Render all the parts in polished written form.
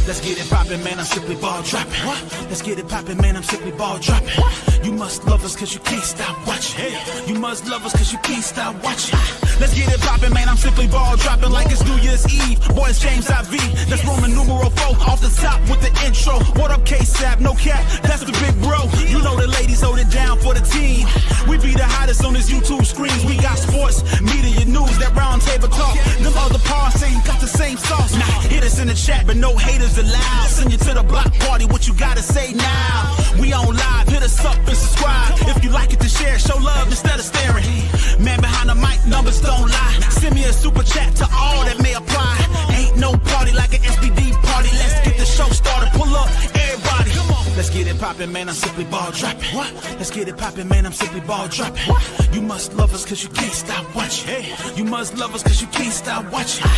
Let's get it poppin', man, I'm simply ball dropping. Let's get it poppin', man, I'm simply ball dropping. You must love us cause you can't stop watching. You must love us cause you can't stop watching. Let's get it poppin', man, I'm simply ball dropping like it's New Year's Eve. Boys, James IV, that's Roman numeral 4 off the top with the intro. What up, K-Sap, no cap, that's the big bro. You know the ladies hold it down for the team. We be the hottest on this YouTube screens. We got sports, media, news, that round table talk. Them other parts say you got the same sauce. Nah, hit us in the chat, but no haters allowed. Send you to the block party, what you gotta say now? We on live, hit us up and subscribe. If you like it to share, show love instead of staring. Man behind the mic, numbers don't lie. Send me a super chat to all that may apply. Ain't no party like an SBD party. Let's get the show started, pull up, everybody. Come on. Let's get it poppin', man, I'm simply ball dropping. Let's get it poppin', man, I'm simply ball dropping. You must love us cause you can't stop watching. You must love us cause you can't stop watching.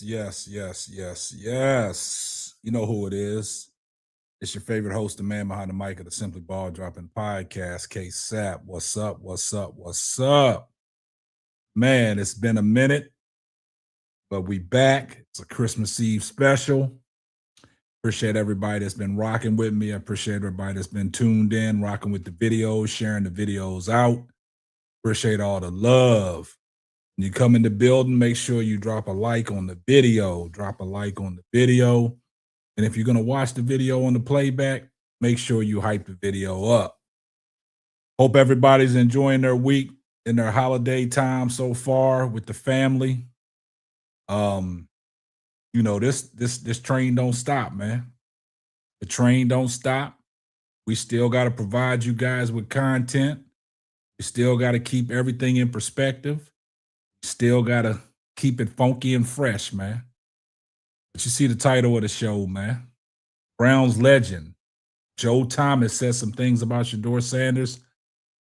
Yes. You know who it is. It's your favorite host, the man behind the mic of the Simply Ball Dropping Podcast, K-Sap. What's up? Man, it's been a minute, but we back. It's a Christmas Eve special. Appreciate everybody that's been rocking with me. I appreciate everybody that's been tuned in, rocking with the videos, sharing the videos out. Appreciate all the love. When you come in the building, make sure you drop a like on the video. And if you're going to watch the video on the playback, make sure you hype the video up. Hope everybody's enjoying their week and their holiday time so far with the family. You know, this train don't stop, man. The train don't stop. We still got to provide you guys with content. We still got to keep everything in perspective. Still got to keep it funky and fresh, man. But you see the title of the show, man. Browns legend. Joe Thomas said some things about Shedeur Sanders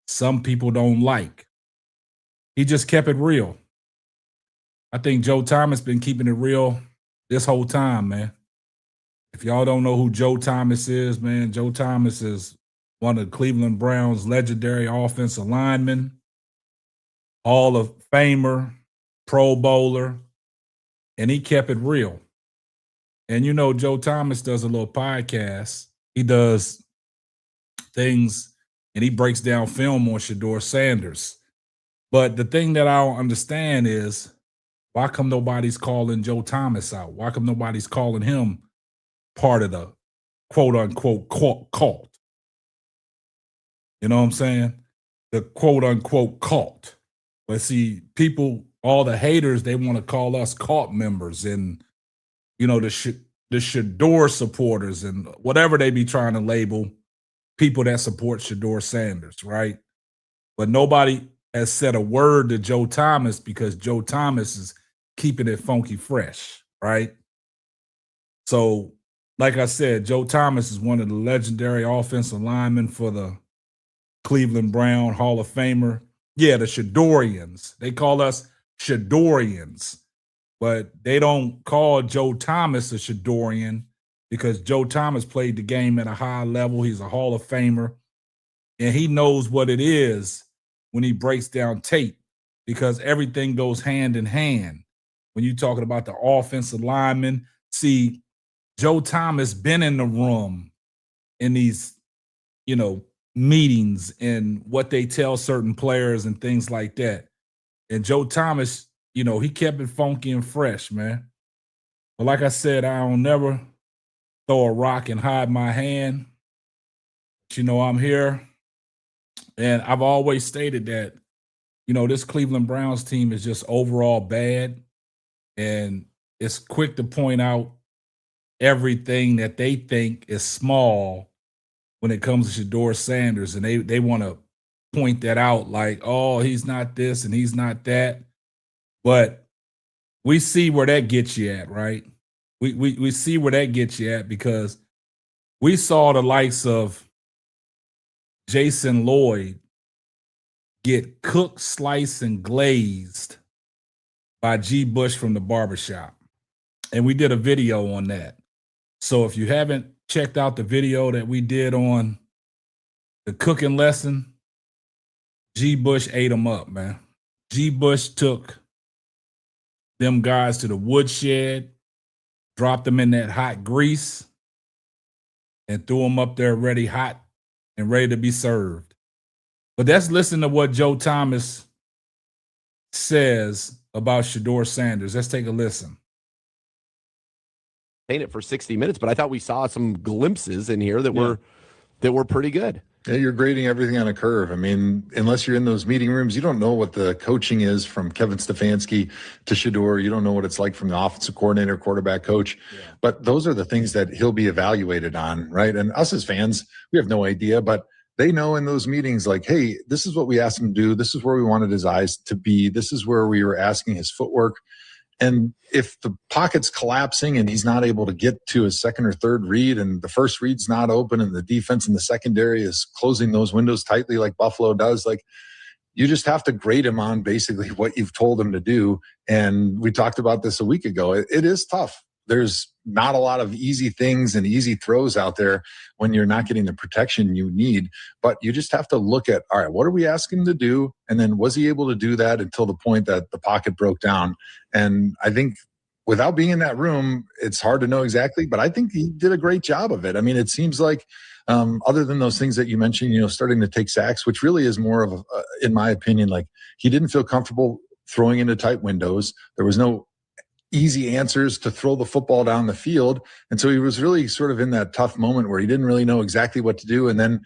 some people don't like. He just kept it real. I think Joe Thomas been keeping it real this whole time, man. If y'all don't know who Joe Thomas is, man, Joe Thomas is one of the Cleveland Browns' legendary offensive linemen. Hall of Famer, Pro Bowler, and he kept it real. And you know, Joe Thomas does a little podcast. He does things and he breaks down film on Shedeur Sanders. But the thing that I don't understand is why come nobody's calling Joe Thomas out? Why come nobody's calling him part of the quote unquote cult? You know what I'm saying? The quote unquote cult. But see, people, all the haters, they want to call us cult members and, you know, the Shedeur supporters and whatever they be trying to label people that support Shedeur Sanders, right? But nobody has said a word to Joe Thomas because Joe Thomas is keeping it funky fresh, right? So, like I said, Joe Thomas is one of the legendary offensive linemen for the Cleveland Brown Hall of Famer. Yeah, the Shedorians. They call us Shedorians, but they don't call Joe Thomas a Shedorian because Joe Thomas played the game at a high level. He's a Hall of Famer, and he knows what it is when he breaks down tape because everything goes hand in hand. When you're talking about the offensive lineman, see, Joe Thomas been in the room in these, you know, meetings and what they tell certain players and things like that. And Joe Thomas, you know, he kept it funky and fresh, man. But like I said, I don't never throw a rock and hide my hand. But, you know, I'm here. And I've always stated that, you know, this Cleveland Browns team is just overall bad. And is quick to point out everything that they think is small when it comes to Shedeur Sanders, and they want to point that out like, oh, he's not this and he's not that. But we see where that gets you at, right? We see where that gets you at, because we saw the likes of Jason Lloyd get cooked, sliced, and glazed by G. Bush from the barbershop. And we did a video on that. So if you haven't checked out the video that we did on the cooking lesson, G. Bush ate them up, man. G. Bush took them guys to the woodshed, dropped them in that hot grease, and threw them up there ready, hot and ready to be served. But let's listen to what Joe Thomas says about Shedeur Sanders. Let's take a listen. Paint it for 60 minutes, but I thought we saw some glimpses in here that were pretty good. Yeah, you're grading everything on a curve. I mean, unless you're in those meeting rooms, you don't know what the coaching is from Kevin Stefanski to Shedeur. You don't know what it's like from the offensive coordinator, quarterback coach. Yeah. But those are the things that he'll be evaluated on, right? And us as fans, we have no idea, but they know in those meetings, like, hey, this is what we asked him to do. This is where we wanted his eyes to be. This is where we were asking his footwork. And if the pocket's collapsing and he's not able to get to his second or third read, and the first read's not open, and the defense in the secondary is closing those windows tightly like Buffalo does, like, you just have to grade him on basically what you've told him to do. And we talked about this a week ago. It is tough. There's not a lot of easy things and easy throws out there when you're not getting the protection you need. But you just have to look at, all right, what are we asking him to do? And then was he able to do that until the point that the pocket broke down? And I think without being in that room, it's hard to know exactly, but I think he did a great job of it. I mean, it seems like other than those things that you mentioned, starting to take sacks, which really is more of, in my opinion, like, he didn't feel comfortable throwing into tight windows. There was no easy answers to throw the football down the field. And so he was really sort of in that tough moment where he didn't really know exactly what to do. And then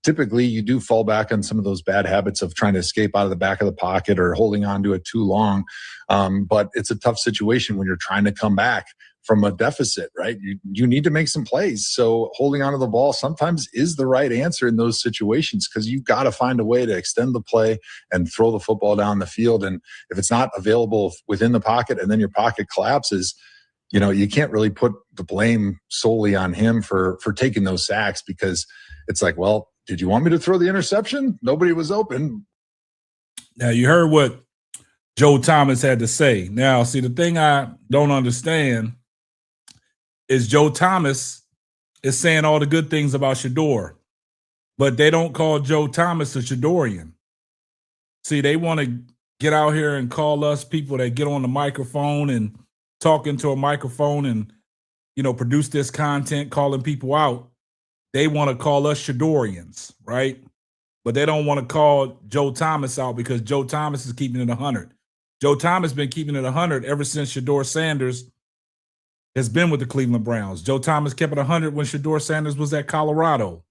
typically you do fall back on some of those bad habits of trying to escape out of the back of the pocket or holding on to it too long. But it's a tough situation when you're trying to come back from a deficit, right? You need to make some plays. So holding onto the ball sometimes is the right answer in those situations, because you've got to find a way to extend the play and throw the football down the field. And if it's not available within the pocket and then your pocket collapses, you can't really put the blame solely on him for taking those sacks, because it's like, well, did you want me to throw the interception? Nobody was open. Now, you heard what Joe Thomas had to say. Now, see, the thing I don't understand is Joe Thomas is saying all the good things about Shedeur, but they don't call Joe Thomas a Shedorian. See, they want to get out here and call us people that get on the microphone and talk into a microphone and, produce this content, calling people out. They want to call us Shedorians, right? But they don't want to call Joe Thomas out, because Joe Thomas is keeping it 100. Joe Thomas has been keeping it 100 ever since Shedeur Sanders has been with the Cleveland Browns. Joe Thomas kept it 100 when Shedeur Sanders was at Colorado.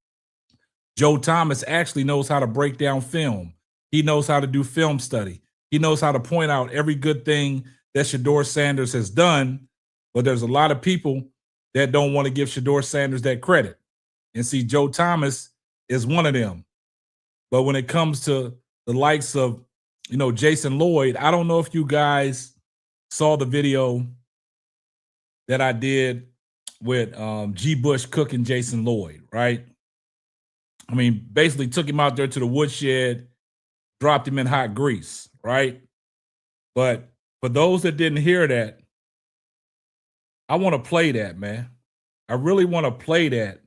Joe Thomas actually knows how to break down film. He knows how to do film study. He knows how to point out every good thing that Shedeur Sanders has done, but there's a lot of people that don't want to give Shedeur Sanders that credit. And see, Joe Thomas is one of them. But when it comes to the likes of, Jason Lloyd, I don't know if you guys saw the video that I did with G. Bush cooking Jason Lloyd, right? I mean, basically took him out there to the woodshed, dropped him in hot grease, right? But for those that didn't hear that, I want to play that, man. I really want to play that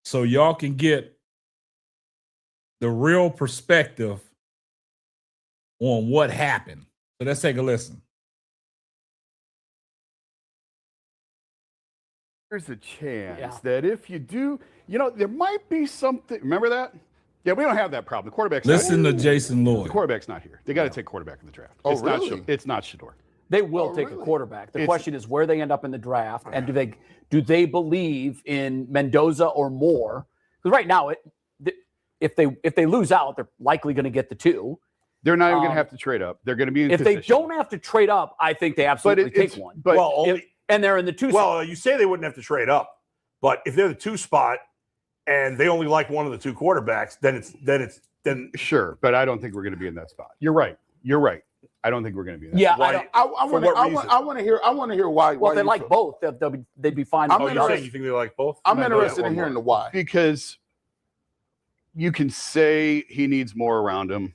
so y'all can get the real perspective on what happened. So let's take a listen. There's a chance that if you do, there might be something. Remember that? Yeah, we don't have that problem. The quarterback's Listen not to Jason Lloyd. The quarterback's not here. They got to take quarterback in the draft. Oh, it's really? It's not Shedeur. They will take a quarterback. The question is where they end up in the draft, and do they believe in Mendoza or more? Because right now, if they lose out, they're likely going to get the 2. They're not even going to have to trade up. They're going to be in If position. they don't have to trade up, I think they absolutely take one. But And they're in the 2 spot. Well, you say they wouldn't have to trade up, but if they're the 2 spot and they only like one of the 2 quarterbacks, then sure. But I don't think we're going to be in that spot. You're right. I don't think we're going to be in that. Yeah, spot. I want to hear why. Well, if they like both, they'd be fine. I'm you're saying you think they like both? I'm interested in hearing the why. Because you can say he needs more around him.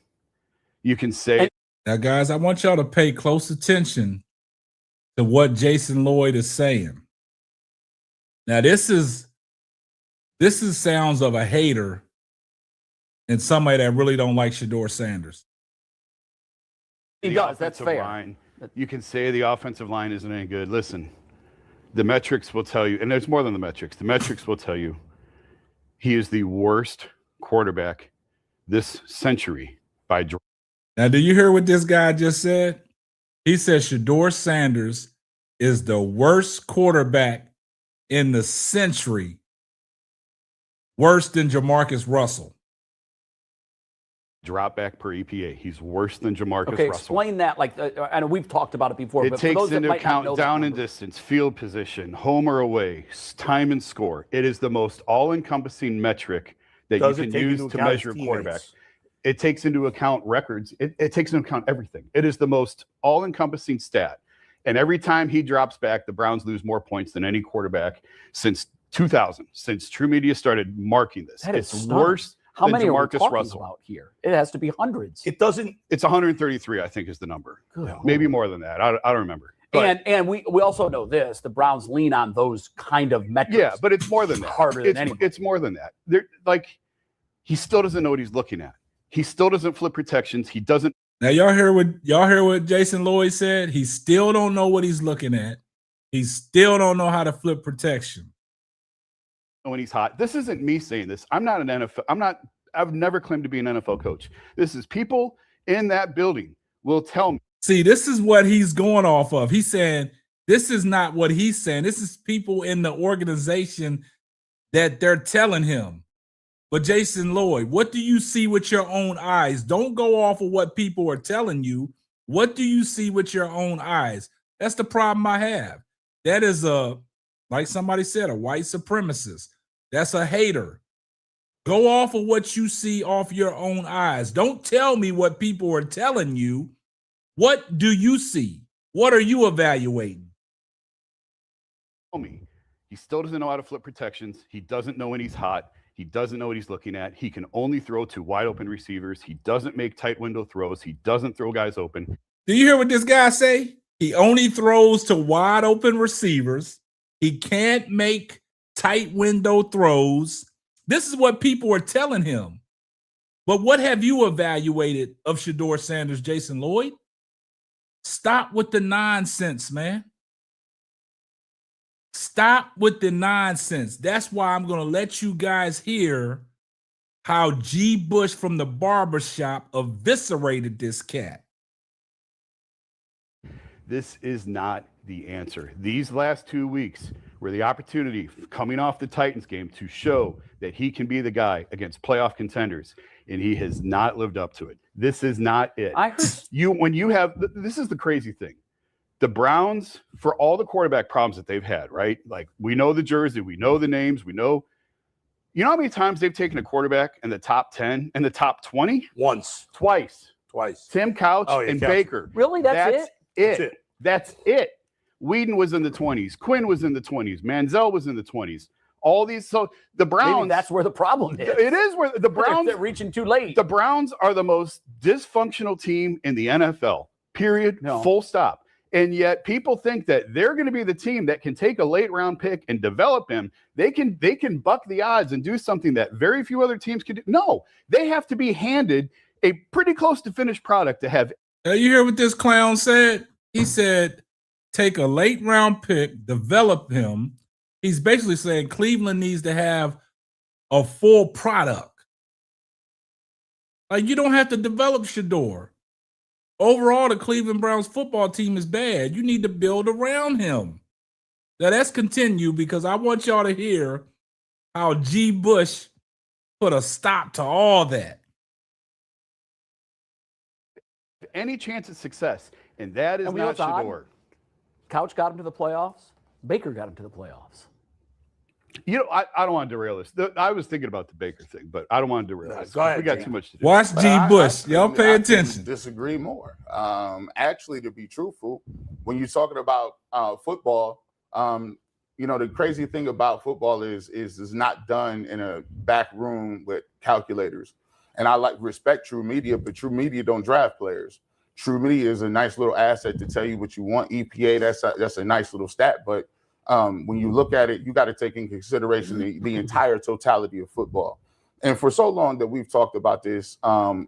You can say Now, guys, I want y'all to pay close attention to what Jason Lloyd is saying. Now, this is sounds of a hater and somebody that really don't like Shedeur Sanders. He the does. That's offensive fair. line. You can say the offensive line isn't any good. Listen, the metrics will tell you, and there's more than the metrics. The metrics will tell you he is the worst quarterback this century by. Now, do you hear what this guy just said? He said Shedeur Sanders is the worst quarterback in the century, worse than Jamarcus Russell. Drop back per EPA. He's worse than Jamarcus Okay, Russell. explain that. Like, I know we've talked about it before. It but for takes those that into might not know account that down and number. distance, field position, home or away, time and score. It is the most all-encompassing metric that Does you it can take use into to account measure a his quarterback. teammates? It takes into account records. It takes into account everything. It is the most all-encompassing stat. And every time he drops back, the Browns lose more points than any quarterback since 2000, since True Media started marking this. That is It's stunning. worse How than many are we Jamarcus talking Russell. about here? It has to be hundreds. It doesn't. It's 133, I think, is the number. Maybe more than that. I don't remember. But, And we also know this: the Browns lean on those kind of metrics. yeah, but it's more than that. Harder than anybody. It's more than that. He still doesn't know what he's looking at. He still doesn't flip protections. He doesn't. Now, y'all hear what Jason Lloyd said? He still don't know what he's looking at. He still don't know how to flip protection. When he's hot. This isn't me saying this. I'm not an NFL. I've never claimed to be an NFL coach. This is people in that building will tell me. See, this is what he's going off of. He's saying this is not what he's saying. This is people in the organization that they're telling him. But Jason Lloyd, what do you see with your own eyes? Don't go off of what people are telling you. What do you see with your own eyes? That's the problem I have. That is like somebody said, a white supremacist. That's a hater. Go off of what you see off your own eyes. Don't tell me what people are telling you. What do you see? What are you evaluating? He still doesn't know how to flip protections. He doesn't know when he's hot. He doesn't know what he's looking at. He can only throw to wide open receivers. He doesn't make tight window throws. He doesn't throw guys open. Do you hear what this guy say? He only throws to wide open receivers. He can't make tight window throws. This is what people are telling him. But what have you evaluated of Shedeur Sanders, Jason Lloyd? Stop with the nonsense, man. Stop with the nonsense. That's why I'm going to let you guys hear how G. Bush from the barbershop eviscerated this cat. This is not the answer. These last 2 weeks were the opportunity coming off the Titans game to show that he can be the guy against playoff contenders, and he has not lived up to it. This is not it. I heard This is the crazy thing. The Browns, for all the quarterback problems that they've had, right? Like, we know the jersey, we know the names, we know. You know how many times they've taken a quarterback in the top 10 and the top 20? Once, Twice. Tim Couch Oh, yeah, and Couch. Baker. Really? That's it? That's it. Whedon was in the 20s. Quinn was in the 20s. Manziel was in the 20s. All these. So the Browns. Maybe that's where the problem is. It is where the Browns. They're reaching too late. The Browns are the most dysfunctional team in the NFL. Period. No. Full stop. And yet people think that they're going to be the team that can take a late round pick and develop him. They can buck the odds and do something that very few other teams can do. No, they have to be handed a pretty close to finished product to have. You hear what this clown said? He said, take a late round pick, develop him. He's basically saying Cleveland needs to have a full product. Like, you don't have to develop Shador. Overall, the Cleveland Browns football team is bad. You need to build around him. Now, let's continue because I want y'all to hear how G. Bush put a stop to all that. any chance at success, and that is And we know not what's odd? Shedeur. Couch got him to the playoffs. Baker got him to the playoffs. You know, I don't want to derail this. I was thinking about the Baker thing, but I don't want to derail this. Go ahead, We got Gene. too much to do. Watch G. Bush. Y'all couldn't- pay I couldn't attention. Disagree more. Actually, to be truthful, when you're talking about football, you know, the crazy thing about football is it's not done in a back room with calculators. And I respect True Media, but True Media don't draft players. True Media is a nice little asset to tell you what you want. EPA, that's a nice little stat, but when you look at it, you got to take in consideration the entire totality of football. And for so long that we've talked about this,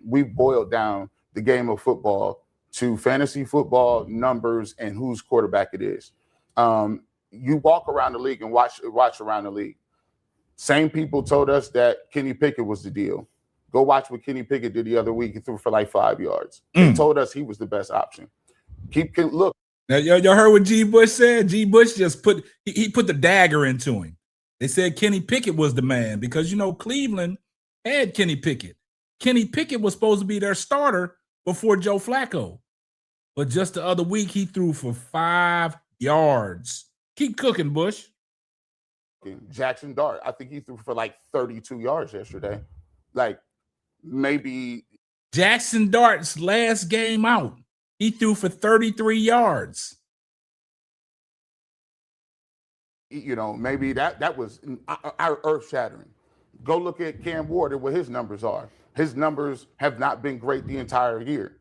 we've boiled down the game of football to fantasy football, numbers, and whose quarterback it is. You walk around the league and watch around the league. Same people told us that Kenny Pickett was the deal. Go watch what Kenny Pickett did the other week. He threw for like 5 yards. They told us he was the best option. Look. Now, y'all heard what G. Bush said? G. Bush just put the dagger into him. They said Kenny Pickett was the man because, you know, Cleveland had Kenny Pickett. Kenny Pickett was supposed to be their starter before Joe Flacco. But just the other week, he threw for 5 yards. Keep cooking, Bush. Jackson Dart, I think he threw for like 32 yards yesterday. Like maybe Jackson Dart's last game out, he threw for 33 yards. You know, maybe that was earth-shattering. Go look at Cam Ward and what his numbers are. His numbers have not been great the entire year.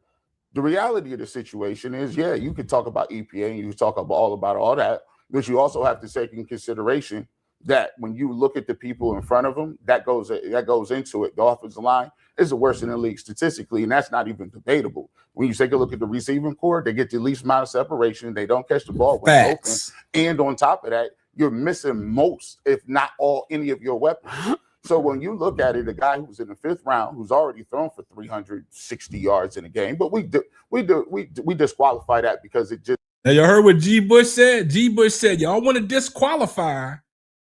The reality of the situation is, yeah, you could talk about EPA and you could talk about all that, but you also have to take in consideration that when you look at the people in front of them, that goes into it. The offensive line is the worst in the league statistically, and that's not even debatable. When you take a look at the receiving core, they get the least amount of separation. They don't catch the ball when it's open. And on top of that, you're missing most, if not all, any of your weapons. So when you look at it, a guy who's in the 5th round, who's already thrown for 360 yards in a game, but we disqualify that because it just. Now, you heard what G. Bush said? G. Bush said, y'all want to disqualify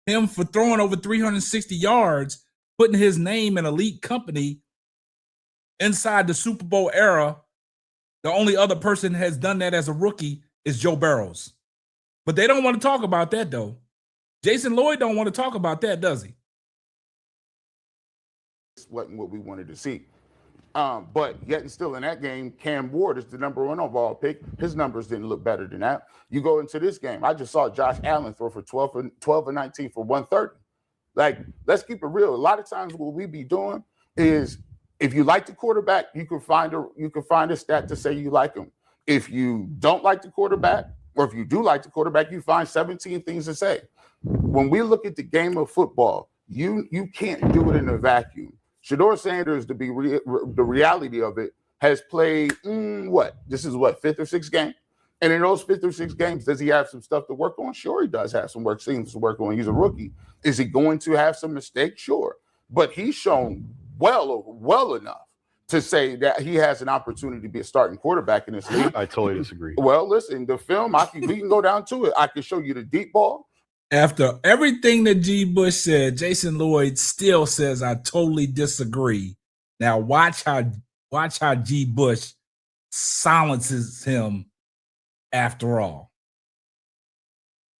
him for throwing over 360 yards, putting his name in elite company inside the Super Bowl era. The only other person has done that as a rookie is Joe Burrows. But they don't want to talk about that, though. Jason Lloyd don't want to talk about that, does he? Wasn't what we wanted to see. But yet and still in that game, Cam Ward is the number 1 overall pick. His numbers didn't look better than that. You go into this game, I just saw Josh Allen throw for 12 and 19 for 130. Like, let's keep it real. A lot of times what we be doing is if you like the quarterback, you can find a stat to say you like him. If you don't like the quarterback, or if you do like the quarterback, you find 17 things to say. When we look at the game of football, you can't do it in a vacuum. Shedeur Sanders, to be the reality of it, has played this is 5th or 6th game, and in those 5th or 6th games, does he have some stuff to work on? Sure, he does have some things to work on. He's a rookie. Is he going to have some mistakes? Sure, but he's shown well enough to say that he has an opportunity to be a starting quarterback in this league. I totally disagree. Well, listen, the film we can go down to it. I can show you the deep ball. After everything that G. Bush said, Jason Lloyd still says, I totally disagree. Now watch how G. Bush silences him after all.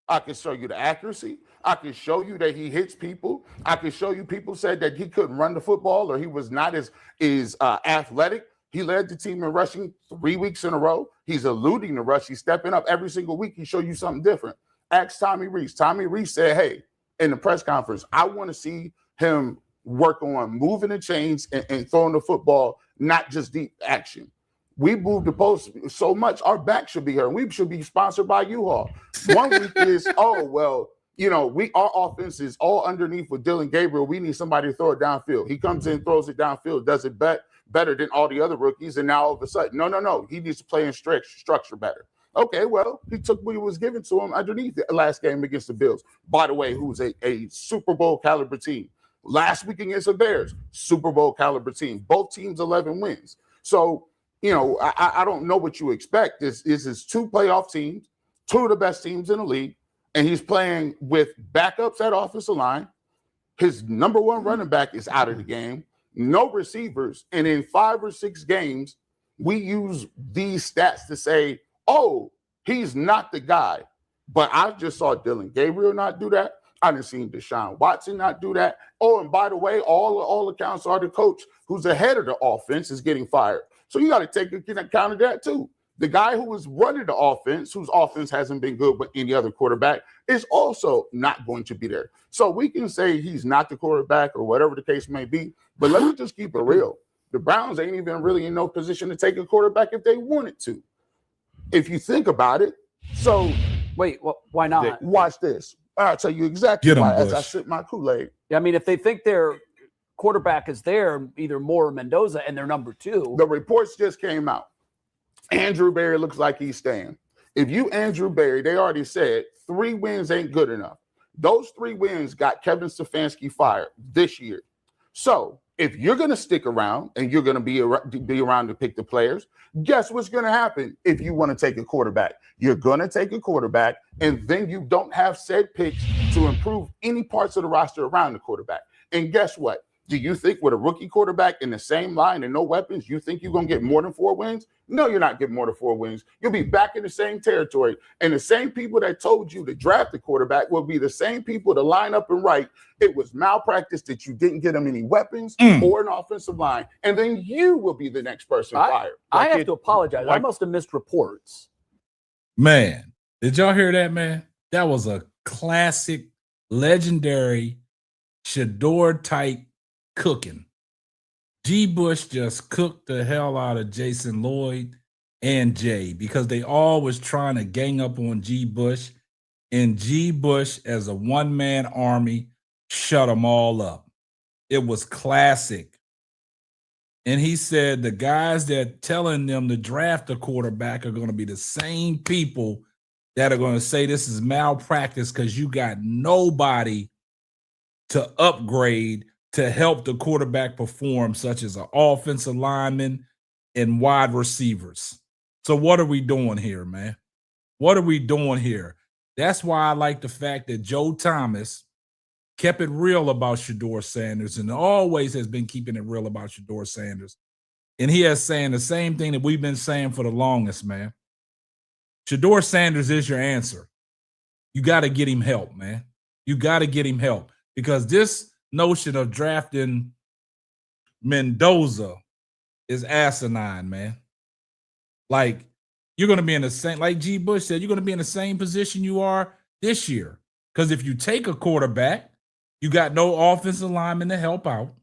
I can show you the accuracy. I can show you that he hits people. I can show you people said that he couldn't run the football or he was not as athletic. He led the team in rushing 3 weeks in a row. He's eluding the rush. He's stepping up every single week. He show you something different. Ask Tommy Rees. Tommy Rees said, hey, in the press conference, I want to see him work on moving the chains and throwing the football, not just deep action. We moved the post so much, our back should be here. We should be sponsored by U-Haul. 1 week is, our offense is all underneath with Dylan Gabriel. We need somebody to throw it downfield. He comes in, throws it downfield, does it better than all the other rookies. And now all of a sudden, no, he needs to play in structure better. Okay, well, he took what was given to him underneath the last game against the Bills. By the way, who's a Super Bowl caliber team. Last week against the Bears, Super Bowl caliber team. Both teams 11 wins. So, I don't know what you expect. This is 2 playoff teams, 2 of the best teams in the league, and he's playing with backups at offensive line. His number 1 running back is out of the game. No receivers, and in 5 or 6 games, we use these stats to say, oh, he's not the guy. But I just saw Dylan Gabriel not do that. I didn't see Deshaun Watson not do that. Oh, and by the way, all accounts are the coach who's ahead of the offense is getting fired. So you got to take account of that too. The guy who was running the offense, whose offense hasn't been good with any other quarterback, is also not going to be there. So we can say he's not the quarterback or whatever the case may be, but let me just keep it real. The Browns ain't even really in no position to take a quarterback if they wanted to. If you think about it. So wait, well, why not? Watch this. I'll tell you exactly why as I sip my Kool-Aid. Yeah, I mean, if they think their quarterback is there, either Moore or Mendoza, and they're number 2. The reports just came out. Andrew Berry looks like he's staying. If you Andrew Berry, they already said 3 wins ain't good enough. Those 3 wins got Kevin Stefanski fired this year. So if you're going to stick around and you're going to be around to pick the players, guess what's going to happen if you want to take a quarterback? You're going to take a quarterback, and then you don't have said picks to improve any parts of the roster around the quarterback. And guess what? Do you think with a rookie quarterback in the same line and no weapons, you think you're going to get more than 4 wins? No, you're not getting more than 4 wins. You'll be back in the same territory. And the same people that told you to draft the quarterback will be the same people to line up and write it was malpractice that you didn't get them any weapons or an offensive line. And then you will be the next person fired. I have to apologize. I must have missed reports. Man, did y'all hear that, man? That was a classic, legendary Shedeur type cooking. G. Bush just cooked the hell out of Jason Lloyd and Jay because they all was trying to gang up on G. Bush, and G. Bush as a one-man army shut them all up. It was classic. And he said the guys that telling them to draft a quarterback are going to be the same people that are going to say this is malpractice because you got nobody to upgrade to help the quarterback perform, such as an offensive lineman and wide receivers. So what are we doing here, man? What are we doing here? That's why I like the fact that Joe Thomas kept it real about Shedeur Sanders and always has been keeping it real about Shedeur Sanders. And he is saying the same thing that we've been saying for the longest, man. Shedeur Sanders is your answer. You got to get him help, man. You got to get him help because this notion of drafting Mendoza is asinine, man. Like, you're going to be in the same, like G. Bush said, you're going to be in the same position you are this year. Because if you take a quarterback, you got no offensive lineman to help out.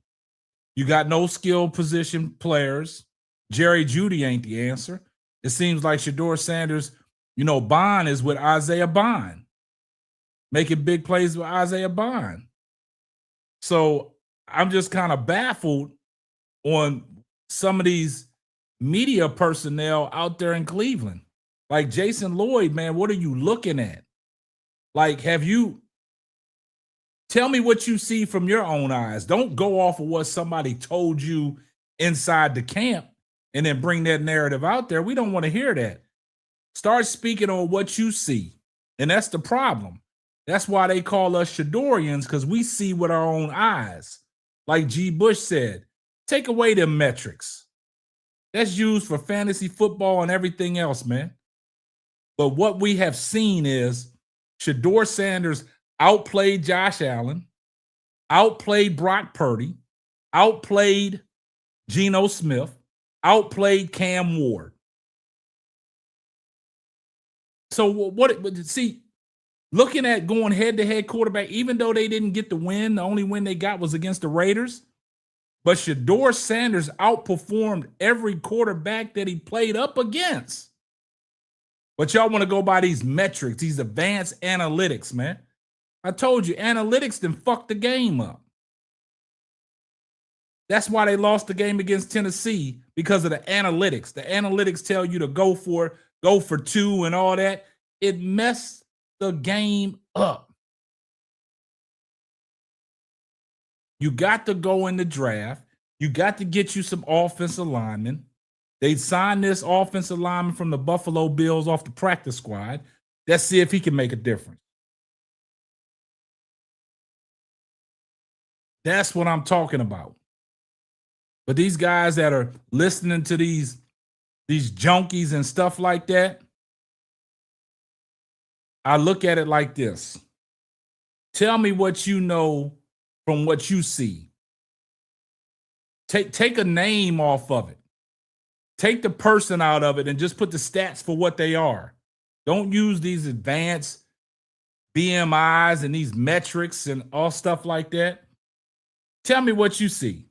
You got no skill position players. Jerry Jeudy ain't the answer. It seems like Shedeur Sanders, Bond is with Isaiah Bond, making big plays with Isaiah Bond. So I'm just kind of baffled on some of these media personnel out there in Cleveland. Like Jason Lloyd, man, what are you looking at? Like, tell me what you see from your own eyes. Don't go off of what somebody told you inside the camp and then bring that narrative out there. We don't want to hear that. Start speaking on what you see. And that's the problem. That's why they call us Shadorians, because we see with our own eyes. Like G. Bush said, take away them metrics. That's used for fantasy football and everything else, man. But what we have seen is Shedeur Sanders outplayed Josh Allen, outplayed Brock Purdy, outplayed Geno Smith, outplayed Cam Ward. So looking at going head-to-head quarterback, even though they didn't get the win, the only win they got was against the Raiders. But Shedeur Sanders outperformed every quarterback that he played up against. But y'all want to go by these metrics, these advanced analytics, man. I told you, analytics done fucked the game up. That's why they lost the game against Tennessee, because of the analytics. The analytics tell you to go for 2 and all that. It messed the game up. You got to go in the draft. You got to get you some offensive linemen. They signed this offensive lineman from the Buffalo Bills off the practice squad. Let's see if he can make a difference. That's what I'm talking about. But these guys that are listening to these these junkies and stuff like that, I look at it like this. Tell me what you know from what you see. Take a name off of it. Take the person out of it and just put the stats for what they are. Don't use these advanced BMIs and these metrics and all stuff like that. Tell me what you see.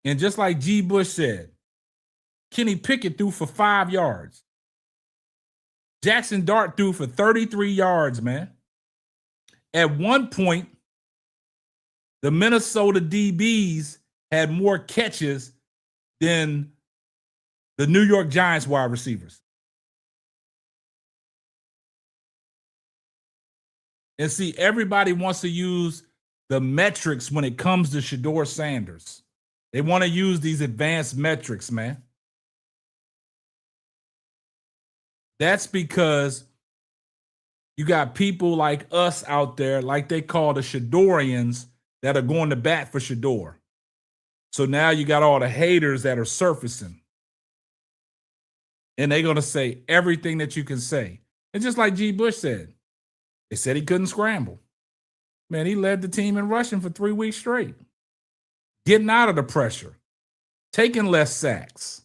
And just like G. Bush said, Kenny Pickett threw for 5 yards. Jackson Dart threw for 33 yards, man. At one point, the Minnesota DBs had more catches than the New York Giants wide receivers. And see, everybody wants to use the metrics when it comes to Shedeur Sanders. They want to use these advanced metrics, man. That's because you got people like us out there, like they call the Shedorians, that are going to bat for Shedeur. So now you got all the haters that are surfacing. And they're going to say everything that you can say. And just like G. Bush said, they said he couldn't scramble. Man, he led the team in rushing for 3 weeks straight. Getting out of the pressure. Taking less sacks.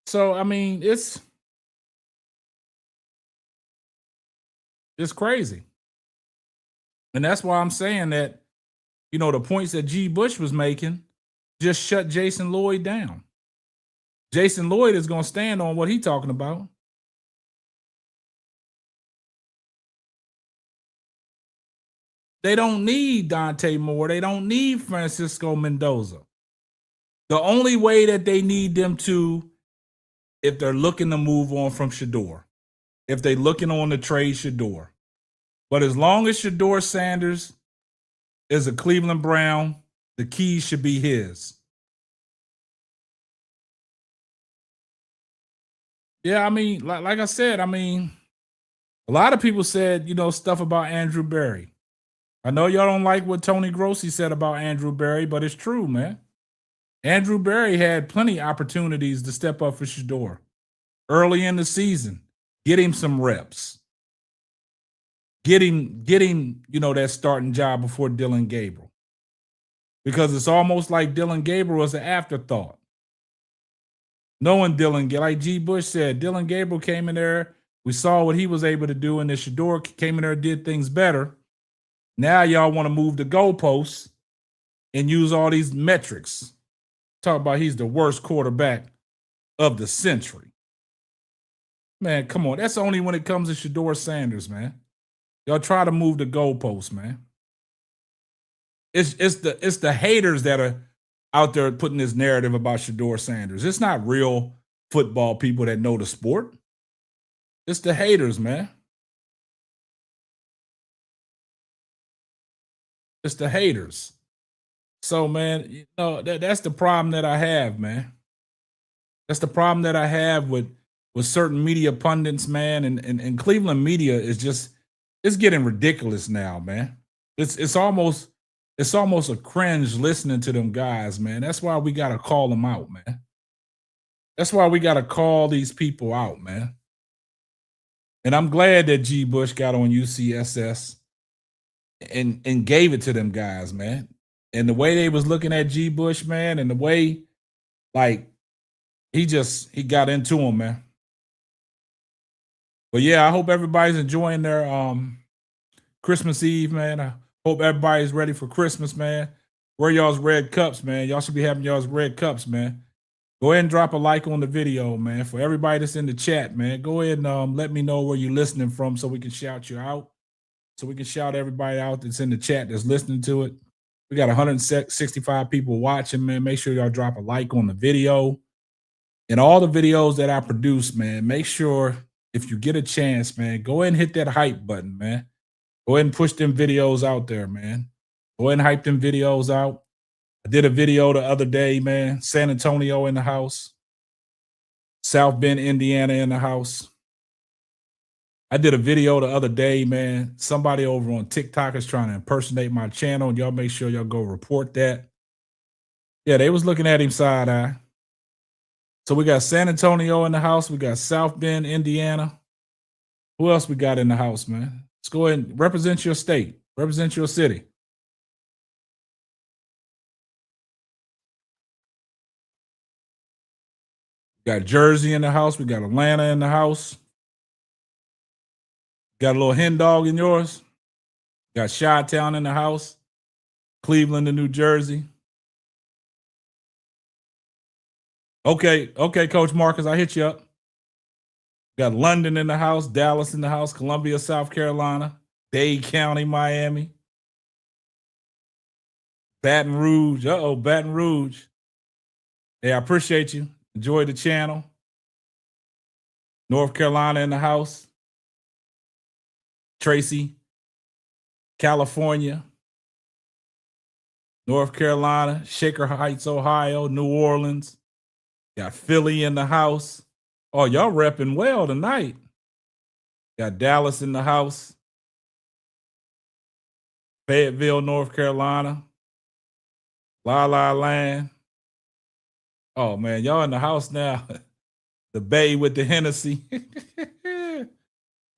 So, I mean, it's crazy. And that's why I'm saying that, you know, the points that G. Bush was making just shut Jason Lloyd down. Jason Lloyd is going to stand on what he's talking about. They don't need Dante Moore. They don't need Francisco Mendoza. The only way that they need them to, if they're looking to move on from Shedeur, if they're looking on to trade Shedeur. But as long as Shedeur Sanders is a Cleveland Brown, the keys should be his. Yeah, I mean, like I said, I mean, a lot of people said, you know, stuff about Andrew Berry. I know y'all don't like what Tony Grossi said about Andrew Berry, but it's true, man. Andrew Berry had plenty of opportunities to step up for Shedeur early in the season. Get him some reps. Get him, you know, that starting job before Dylan Gabriel. Because it's almost like Dylan Gabriel was an afterthought. Knowing Dylan, like G. Bush said, Dylan Gabriel came in there. We saw what he was able to do, and then Shedeur came in there and did things better. Now y'all want to move the goalposts and use all these metrics. Talk about he's the worst quarterback of the century. Man, come on. That's only when it comes to Shedeur Sanders, man. Y'all try to move the goalposts, man. It's the haters that are out there putting this narrative about Shedeur Sanders. It's not real football people that know the sport. It's the haters, man. It's the haters. So, man, you know, that's the problem that I have, man. That's the problem that I have with certain media pundits, man. And Cleveland media is just, it's getting ridiculous now, man. It's almost a cringe listening to them guys, man. That's why we got to call them out, man. That's why we got to call these people out, man. And I'm glad that G. Bush got on UCSS and gave it to them guys, man. And the way they was looking at G. Bush, man, and the way, like, he got into him, man. But yeah, I hope everybody's enjoying their Christmas Eve, man. I hope everybody's ready for Christmas, man. Wear y'all's red cups, man. Y'all should be having y'all's red cups, man. Go ahead and drop a like on the video, man. For everybody that's in the chat, man, go ahead and let me know where you're listening from so we can shout you out. So we can shout everybody out that's in the chat that's listening to it. We got 165 people watching, man. Make sure y'all drop a like on the video. And all the videos that I produce, man, make sure if you get a chance, man, go ahead and hit that hype button, man. Go ahead and push them videos out there, man. Go ahead and hype them videos out. I did a video the other day, man. San Antonio in the house. South Bend, Indiana in the house. I did a video the other day, man. Somebody over on TikTok is trying to impersonate my channel. And y'all make sure y'all go report that. Yeah, they was looking at him side eye. So we got San Antonio in the house. We got South Bend, Indiana. Who else we got in the house, man? Let's go ahead and represent your state. Represent your city. We got Jersey in the house. We got Atlanta in the house. Got a little hen dog in yours. Got Chi-Town in the house. Cleveland and New Jersey. Okay, Coach Marcus, I hit you up. Got London in the house, Dallas in the house, Columbia, South Carolina, Dade County, Miami, Baton Rouge. Baton Rouge. Hey, I appreciate you. Enjoy the channel. North Carolina in the house. Tracy, California, North Carolina, Shaker Heights, Ohio, New Orleans. Got Philly in the house. Oh, y'all repping well tonight. Got Dallas in the house. Fayetteville, North Carolina. La La Land. Oh, man, y'all in the house now. The Bay with the Hennessy.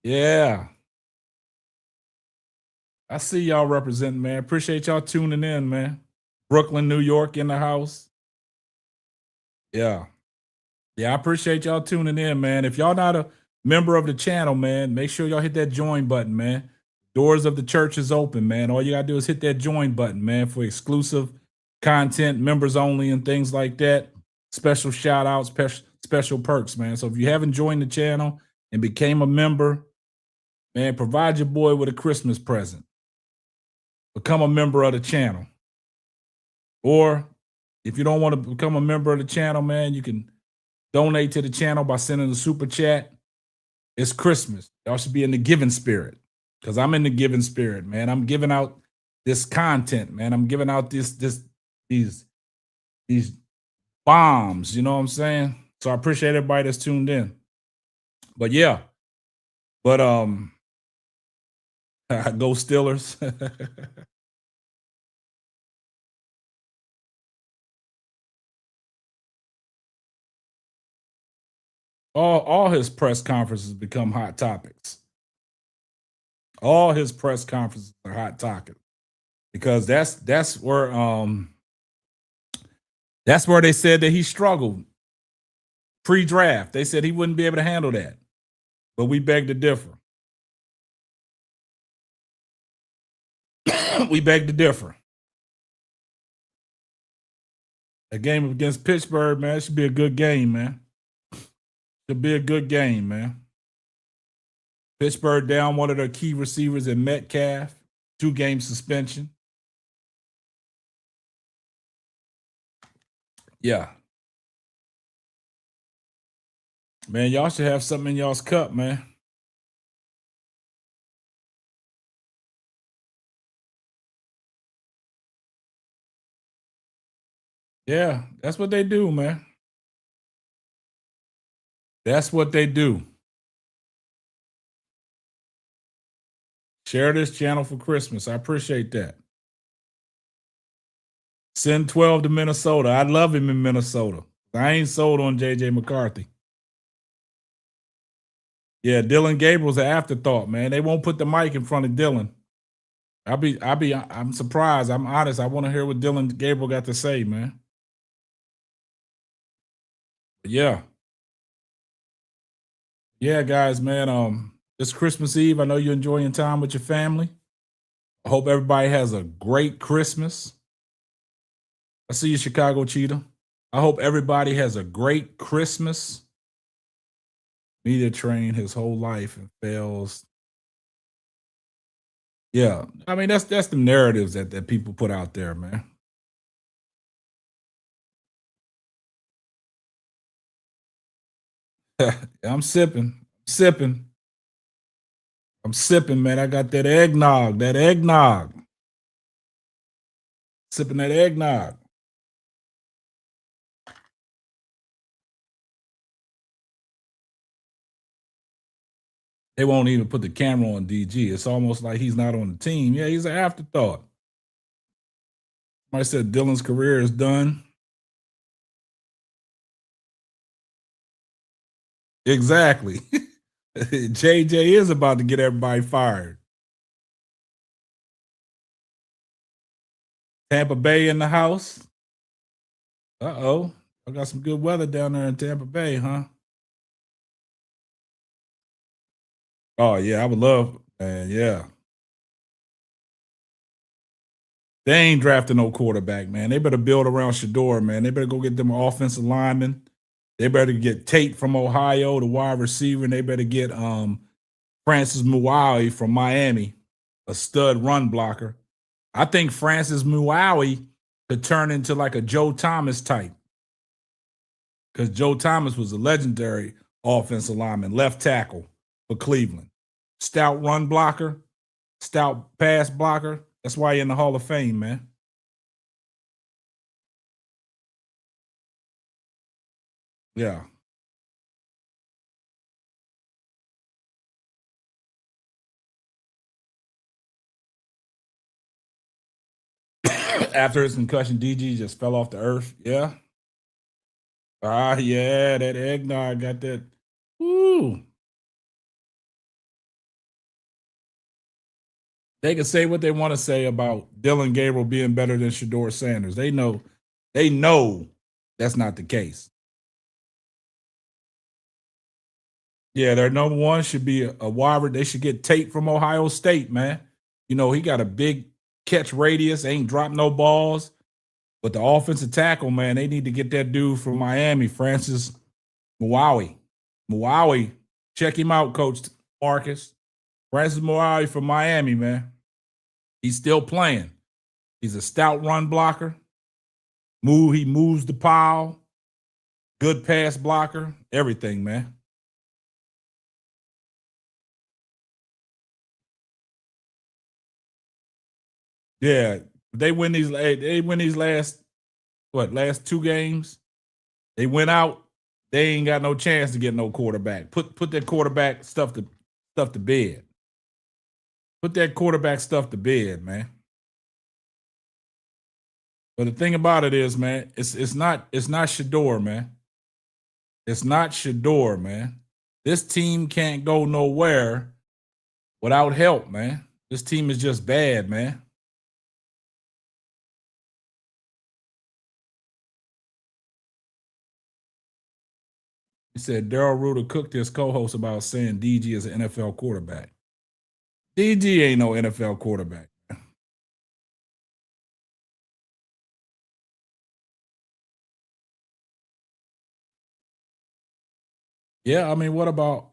Yeah. I see y'all representing, man. Appreciate y'all tuning in, man. Brooklyn, New York in the house. Yeah. Yeah, I appreciate y'all tuning in, man. If y'all not a member of the channel, man, make sure y'all hit that join button, man. Doors of the church is open, man. All you got to do is hit that join button, man, for exclusive content, members only, and things like that. Special shout outs, special perks, man. So if you haven't joined the channel and became a member, man, provide your boy with a Christmas present. Become a member of the channel. Or if you don't want to become a member of the channel, man, you can donate to the channel by sending a super chat. It's Christmas. Y'all should be in the giving spirit, because I'm in the giving spirit, man. I'm giving out this content, man. I'm giving out these bombs, you know what I'm saying? So I appreciate everybody that's tuned in. But yeah. But go Steelers. All his press conferences become hot topics. All his press conferences are hot topics, because that's where they said that he struggled pre-draft. They said he wouldn't be able to handle that, but we beg to differ. We beg to differ. A game against Pittsburgh, man, it should be a good game, man. Should be a good game, man. Pittsburgh down one of their key receivers in Metcalf, 2-game suspension. Yeah. Man, y'all should have something in y'all's cup, man. Yeah, that's what they do, man. That's what they do. Share this channel for Christmas. I appreciate that. Send 12 to Minnesota. I love him in Minnesota. I ain't sold on JJ McCarthy. Yeah, Dylan Gabriel's an afterthought, man. They won't put the mic in front of Dylan. I'm surprised. I'm honest. I want to hear what Dylan Gabriel got to say, man. But yeah. Yeah, guys, man. This Christmas Eve, I know you're enjoying time with your family. I hope everybody has a great Christmas. I see you, Chicago Cheetah. I hope everybody has a great Christmas. Media trained his whole life and fails. Yeah, I mean, that's the narratives that people put out there, man. I'm sipping, man. I got that eggnog. Sipping that eggnog. They won't even put the camera on DG. It's almost like he's not on the team. Yeah, he's an afterthought. Somebody said Dylan's career is done. Exactly. JJ is about to get everybody fired. Tampa Bay in the house. Uh-oh. I got some good weather down there in Tampa Bay, huh? Oh, yeah, I would love, man, yeah. They ain't drafting no quarterback, man. They better build around Shedeur, man. They better go get them offensive linemen. They better get Tate from Ohio, the wide receiver, and they better get Francis Muawi from Miami, a stud run blocker. I think Francis Muawi could turn into like a Joe Thomas type, because Joe Thomas was a legendary offensive lineman, left tackle for Cleveland. Stout run blocker, stout pass blocker. That's why you're in the Hall of Fame, man. Yeah. After his concussion, DG just fell off the earth. Yeah. Yeah, that eggnog got that. Woo. They can say what they want to say about Dylan Gabriel being better than Shedeur Sanders. They know that's not the case. Yeah, their number one should be a wide. They should get Tate from Ohio State, man. You know, he got a big catch radius, ain't dropped no balls. But the offensive tackle, man, they need to get that dude from Miami, Francis Muawi. Muawi, check him out, Coach Marcus. Francis Muawi from Miami, man. He's still playing. He's a stout run blocker. He moves the pile. Good pass blocker. Everything, man. Yeah, they win these last two games. They went out. They ain't got no chance to get no quarterback. Put that quarterback stuff to bed. Put that quarterback stuff to bed, man. But the thing about it is, man, it's not Shedeur, man. It's not Shedeur, man. This team can't go nowhere without help, man. This team is just bad, man. He said Daryl Rutter cooked his co-host about saying DG is an NFL quarterback. DG ain't no NFL quarterback. Yeah, I mean, what about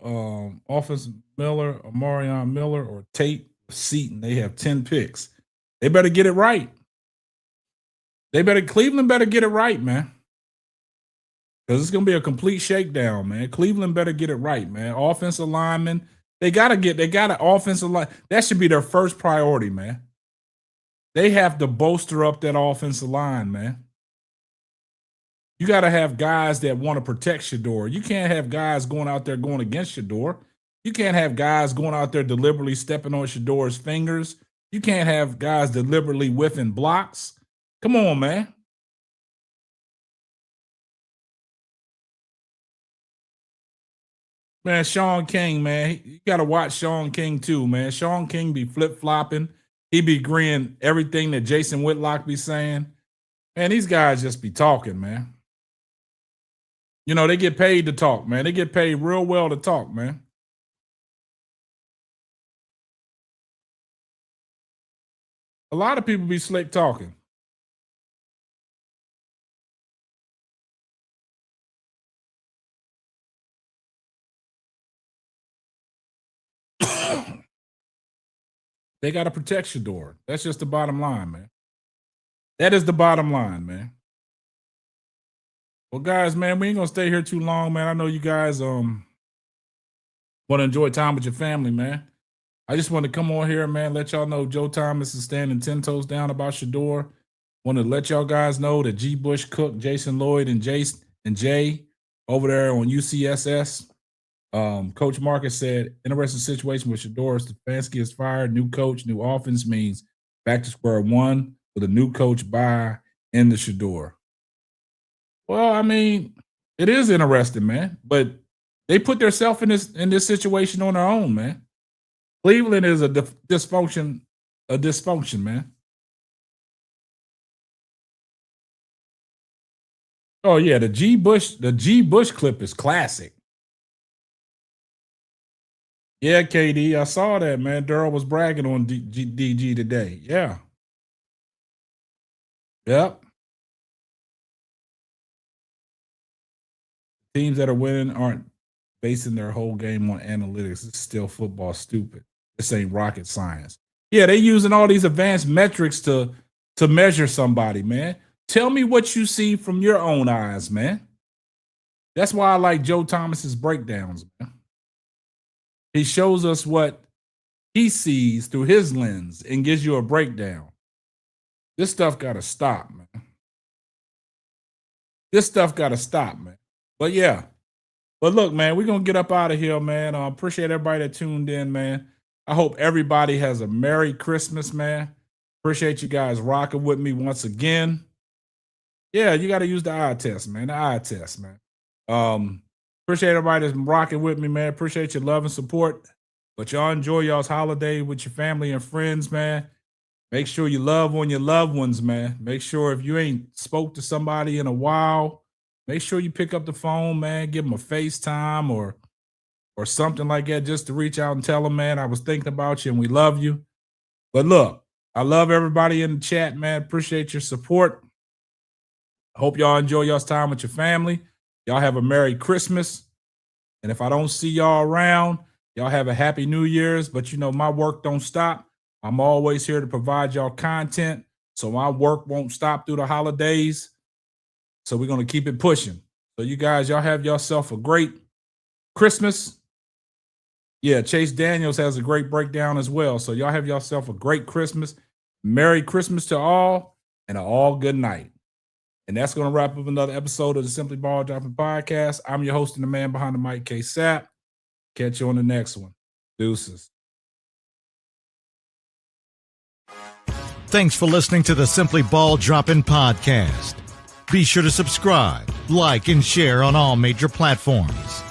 Offensive Miller, or Marion Miller, or Tate Seaton? They have 10 picks. They better get it right. Cleveland better get it right, man. Because it's going to be a complete shakedown, man. Cleveland better get it right, man. Offensive linemen, they got an offensive line. That should be their first priority, man. They have to bolster up that offensive line, man. You got to have guys that want to protect Shedeur. You can't have guys going out there going against Shedeur. You can't have guys going out there deliberately stepping on Shedeur's fingers. You can't have guys deliberately whiffing blocks. Come on, man. Man, Sean King, man, you got to watch Sean King too, man. Sean King be flip-flopping. He be agreeing everything that Jason Whitlock be saying. Man, these guys just be talking, man. You know, they get paid to talk, man. They get paid real well to talk, man. A lot of people be slick talking. They got to protect Shedeur. That's just the bottom line, man. That is the bottom line, man. Well, guys, man, we ain't gonna stay here too long, man. I know you guys want to enjoy time with your family, man. I just want to come on here, man, let y'all know Joe Thomas is standing 10 toes down about Shedeur. Want to let y'all guys know that G. Bush, Cook, Jason Lloyd, and Jay over there on UCSS. Coach Marcus said, interesting situation with Shedeur. Stefanski is fired, new coach, new offense means back to square one with a new coach by in the Shedeur. Well, I mean, it is interesting, man. But They put themselves in this situation on their own, man. Cleveland is a dysfunction, man. Oh yeah, the G Bush clip is classic. Yeah, KD, I saw that, man. Durrell was bragging on DG today. Yeah. Yep. Teams that are winning aren't basing their whole game on analytics. It's still football stupid. This ain't rocket science. Yeah, they using all these advanced metrics to measure somebody, man. Tell me what you see from your own eyes, man. That's why I like Joe Thomas's breakdowns, man. He shows us what he sees through his lens and gives you a breakdown. This stuff got to stop, man. This stuff got to stop, man. But yeah. But look, man, we're going to get up out of here, man. I appreciate everybody that tuned in, man. I hope everybody has a Merry Christmas, man. Appreciate you guys rocking with me once again. Yeah, you got to use the eye test, man. The eye test, man. Appreciate everybody that's rocking with me, man. Appreciate your love and support. But y'all enjoy y'all's holiday with your family and friends, man. Make sure you love on your loved ones, man. Make sure if you ain't spoke to somebody in a while, make sure you pick up the phone, man. Give them a FaceTime or something like that just to reach out and tell them, man, I was thinking about you and we love you. But look, I love everybody in the chat, man. Appreciate your support. I hope y'all enjoy y'all's time with your family. Y'all have a Merry Christmas. And if I don't see y'all around, y'all have a Happy New Year's. But, you know, my work don't stop. I'm always here to provide y'all content. So my work won't stop through the holidays. So we're going to keep it pushing. So you guys, y'all have yourself a great Christmas. Yeah, Chase Daniels has a great breakdown as well. So y'all have yourself a great Christmas. Merry Christmas to all and an all good night. And that's going to wrap up another episode of the Simply Ball Dropping Podcast. I'm your host and the man behind the mic, K-Sap. Catch you on the next one. Deuces. Thanks for listening to the Simply Ball Dropping Podcast. Be sure to subscribe, like, and share on all major platforms.